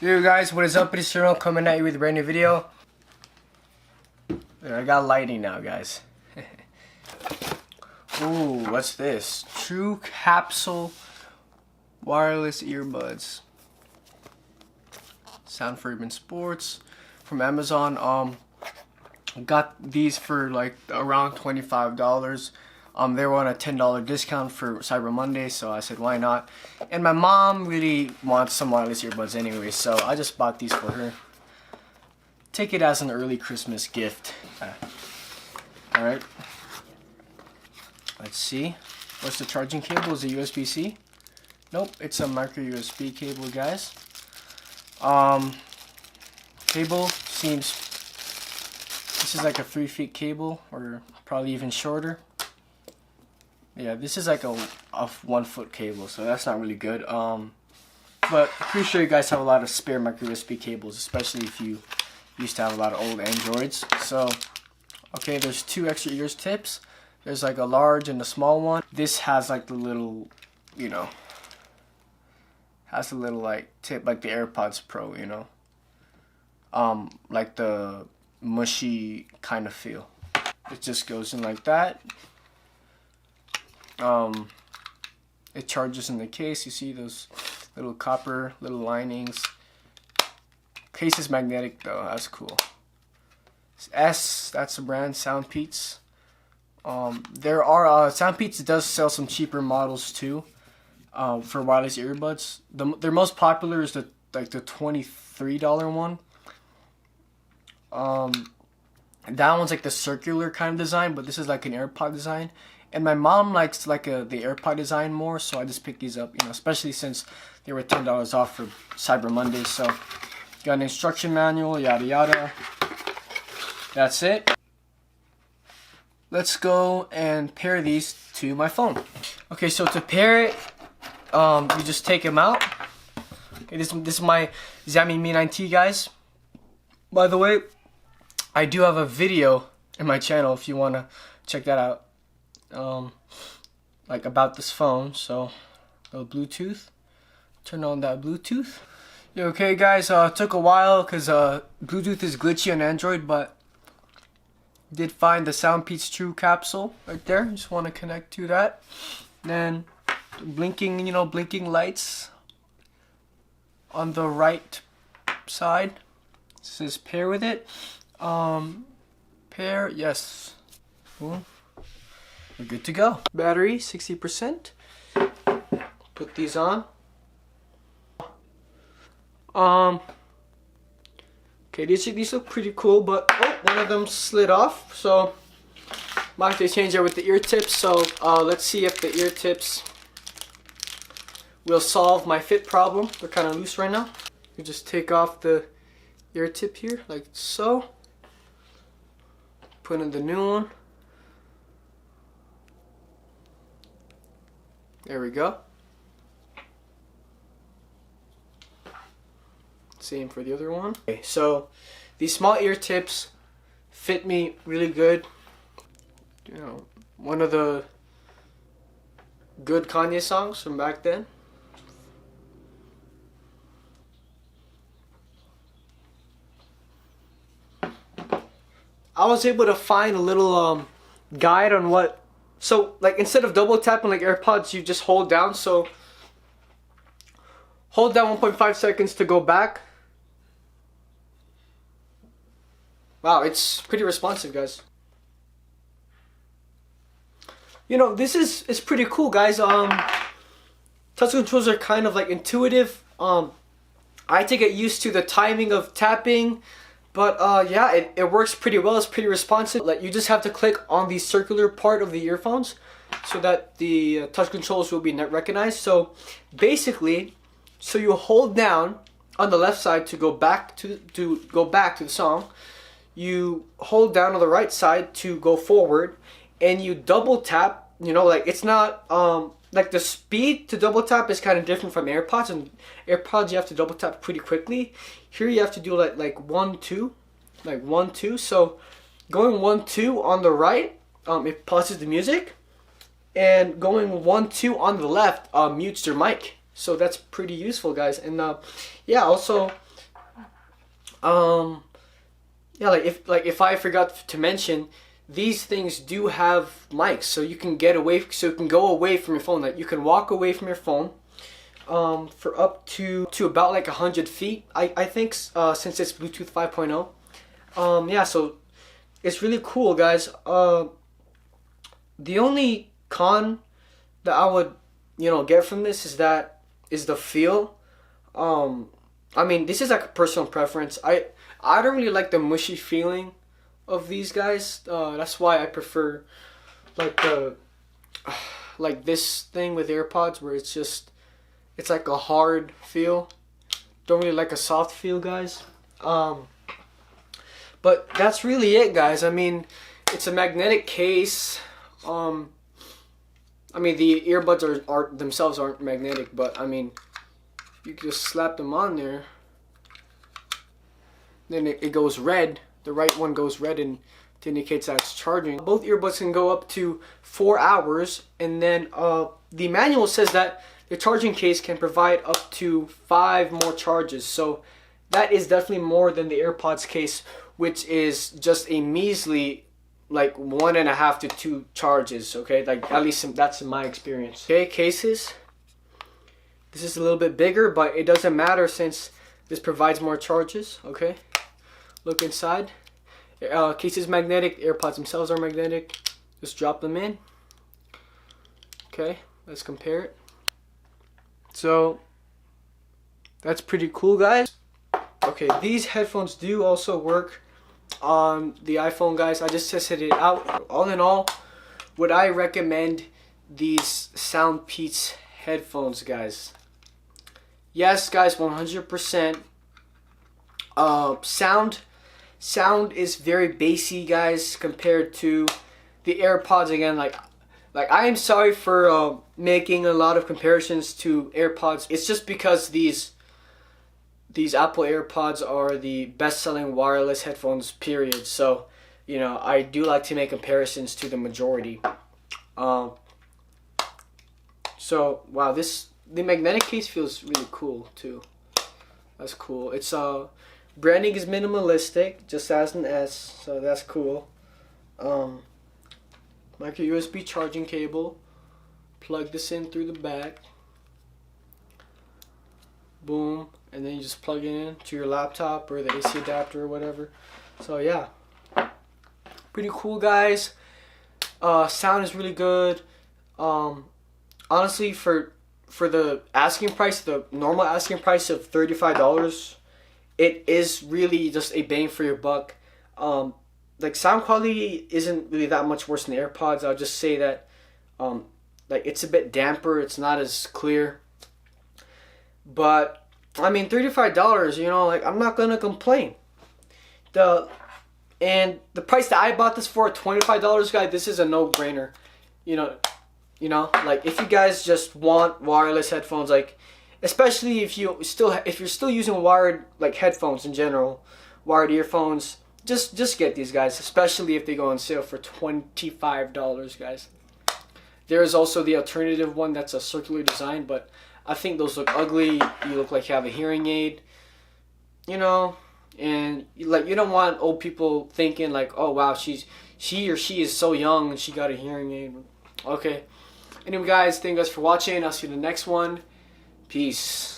Yo guys, what is up? It's SternOak coming at you with a brand new video. I got lighting now, guys. Ooh, what's this? TrueCapsule wireless earbuds. Sound for Urban Sports from Amazon. Got these for like around $25. They were on a $10 discount for Cyber Monday, so I said why not. And my mom really wants some wireless earbuds anyway, so I just bought these for her. Take it as an early Christmas gift. Alright. Let's see. What's the charging cable? Is it USB-C? Nope, it's a micro USB cable, guys. Cable seems... This is like a 3 feet cable, or probably even shorter. Yeah, this is like a 1 foot cable, so that's not really good. But pretty sure you guys have a lot of spare micro USB cables, especially if you used to have a lot of old Androids. So, okay, there's 2 extra ears tips. There's like a large and a small one. This has like the little, you know, has a little like tip, like the AirPods Pro, you know. Like the mushy kind of feel. It just goes in like that. It charges in the case. You see those little copper little linings. Case is magnetic though. That's cool. S, that's the brand, SoundPEATS. There are SoundPEATS does sell some cheaper models too, for wireless earbuds. Their most popular is the $23 one. That one's like the circular kind of design, but this is like an AirPod design. And my mom likes like the AirPod design more, so I just picked these up, you know, especially since they were $10 off for Cyber Monday. So, got an instruction manual, yada yada. That's it. Let's go and pair these to my phone. Okay, so to pair it, you just take them out. Okay, this is my Xiaomi Mi 9T, guys. By the way, I do have a video in my channel if you want to check that out. Like about this phone. So Bluetooth, turn on that Bluetooth. Yeah, okay guys, took a while because Bluetooth is glitchy on Android, but did find the SoundPEATS TrueCapsule right there. Just want to connect to that. Then blinking, you know, blinking lights on the right side. It says pair with it. Pair, yes. Cool. We're good to go. Battery 60%. Put these on. Okay, these look pretty cool, but one of them slid off, so might have to change it with the ear tips. So let's see if the ear tips will solve my fit problem. They're kind of loose right now. You just take off the ear tip here, like so. Put in the new one. There we go. Same for the other one. Okay, so these small ear tips fit me really good. You know, one of the good Kanye songs from back then. I was able to find a little guide on what. So, like, instead of double tapping like AirPods, you just hold down. So, hold down 1.5 seconds to go back. Wow, it's pretty responsive, guys. You know, this is pretty cool, guys. Touch controls are kind of like intuitive. I had to get used to the timing of tapping. But yeah, it works pretty well. It's pretty responsive. Like, you just have to click on the circular part of the earphones so that the touch controls will be recognized. So basically, so you hold down on the left side to go back to the song. You hold down on the right side to go forward, and you double tap. You know, like, it's not like the speed to double tap is kind of different from AirPods. And AirPods you have to double tap pretty quickly. Here you have to do like 1 2, like 1 2. So going 1 2 on the right, it pauses the music, and going 1 2 on the left mutes your mic. So that's pretty useful, guys. And yeah, also Yeah, if I forgot to mention, these things do have mics, so you can go away from your phone. Like, you can walk away from your phone for up to about like 100 feet, I think, since it's Bluetooth 5.0. Yeah, so it's really cool, guys. The only con that I would, get from this is the feel. I mean, this is like a personal preference. I don't really like the mushy feeling of these guys. That's why I prefer like like this thing with AirPods, where it's like a hard feel. Don't really like a soft feel, guys. But that's really it, guys. I mean, it's a magnetic case. I mean, the earbuds are themselves aren't magnetic, but I mean, you can just slap them on there. Then it goes red. The right one goes red and it indicates that it's charging. Both earbuds can go up to 4 hours, and then the manual says that the charging case can provide up to 5 more charges. So that is definitely more than the AirPods case, which is just a measly like 1.5 to 2 charges. Okay, like at least that's in my experience. Okay, cases. This is a little bit bigger, but it doesn't matter since this provides more charges. Okay, look inside. Case is magnetic. AirPods themselves are magnetic. Just drop them in. Okay, let's compare it. So that's pretty cool, guys. Okay, these headphones do also work on the iPhone, guys. I just tested it out. All in all, would I recommend these SoundPEATS headphones, guys? Yes, guys, 100%. Sound is very bassy, guys, compared to the AirPods. Again, like I am sorry for making a lot of comparisons to AirPods. It's just because these Apple AirPods are the best-selling wireless headphones, period. So, I do like to make comparisons to the majority. So, wow, the magnetic case feels really cool too. That's cool. It's branding is minimalistic, just as an S, so that's cool. Micro USB charging cable. Plug this in through the back. Boom, and then you just plug it in to your laptop or the AC adapter or whatever. So yeah, pretty cool, guys. Sound is really good. Honestly, for the asking price, the normal asking price of $35, it is really just a bang for your buck. Like, sound quality isn't really that much worse than the AirPods. I'll just say that like, it's a bit damper. It's not as clear. But I mean, $35, like, I'm not gonna complain. And the price that I bought this for, $25, guys, this is a no-brainer. Like, if you guys just want wireless headphones, like, especially if you're still using wired, like, headphones in general, wired earphones, just get these, guys, especially if they go on sale for $25, guys. There is also the alternative one that's a circular design, but I think those look ugly. You look like you have a hearing aid, and like, you don't want old people thinking like, oh wow, she is so young and she got a hearing aid. Okay. Anyway, guys, thank you guys for watching. I'll see you in the next one. Peace.